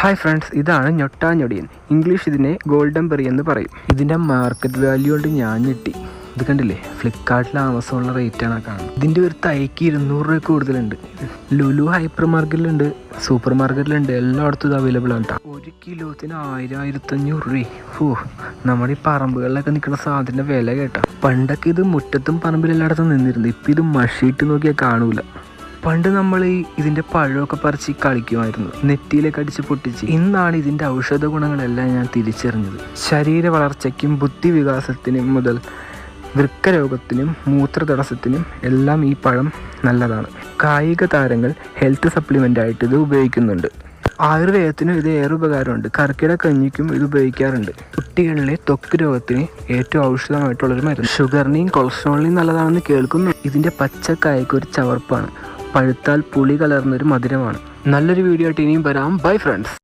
Hi friends, ഇതാണ് ഞൊട്ടാഞ്ഞൊടിയൻ. English ഇതിനെ golden berry എന്ന് പറയും. ഇതിൻ്റെ മാർക്കറ്റ് വാല്യൂ കൊണ്ട് ഞാൻ ഞെട്ടി. ഇത് കണ്ടില്ലേ, ഫ്ലിപ്കാർട്ടിൽ ആമസോണിലെ റേറ്റാണ് കാണുന്നത്. ഇതിൻ്റെ ഒരു തൈക്ക് 200 രൂപ കൂടുതലുണ്ട്. ലുലു ഹൈപ്പർ മാർക്കറ്റിലുണ്ട്, സൂപ്പർ മാർക്കറ്റിലുണ്ട്, എല്ലായിടത്തും ഇത് അവൈലബിൾ ആണ് കേട്ടോ. 1 കിലോത്തിന് 1000-1500 രൂപ. നമ്മുടെ ഈ പറമ്പുകളിലൊക്കെ നിൽക്കുന്ന സാധനത്തിൻ്റെ വില കേട്ടോ. പണ്ടൊക്കെ ഇത് മുറ്റത്തും പറമ്പിലെല്ലായിടത്തും നിന്നിരുന്നു. ഇപ്പം ഇത് മഷിയിട്ട് നോക്കിയാൽ കാണൂല. പണ്ട് നമ്മൾ ഇതിൻ്റെ പഴമൊക്കെ പറിച്ച് കളിക്കുമായിരുന്നു, നെറ്റിയിലേക്ക് അടിച്ച് പൊട്ടിച്ച്. ഇന്നാണ് ഇതിൻ്റെ ഔഷധ ഗുണങ്ങളെല്ലാം ഞാൻ തിരിച്ചറിഞ്ഞത്. ശരീര വളർച്ചയ്ക്കും ബുദ്ധി വികാസത്തിനും മുതൽ വൃക്കരോഗത്തിനും മൂത്രതടസ്സത്തിനും എല്ലാം ഈ പഴം നല്ലതാണ്. കായിക താരങ്ങൾ ഹെൽത്ത് സപ്ലിമെൻ്റ് ആയിട്ട് ഇത് ഉപയോഗിക്കുന്നുണ്ട്. ആയുർവേദത്തിനും ഇത് ഏറെ ഉപകാരമുണ്ട്. കർക്കിടക കഞ്ഞിക്കും ഇത് ഉപയോഗിക്കാറുണ്ട്. കുട്ടികളിലെ ത്വക്ക് രോഗത്തിന് ഏറ്റവും ഔഷധമായിട്ടുള്ളൊരു മരുന്ന്. ഷുഗറിനെയും കൊളസ്ട്രോളിനെയും നല്ലതാണെന്ന് കേൾക്കുന്നു. ഇതിൻ്റെ പച്ചക്കായ്ക്ക് ഒരു ചവർപ്പാണ്, പഴുത്താൽ പുളി കലർന്നൊരു മധുരമാണ്. നല്ലൊരു വീഡിയോ ആയിട്ട് ഇനിയും വരാം. Bye friends.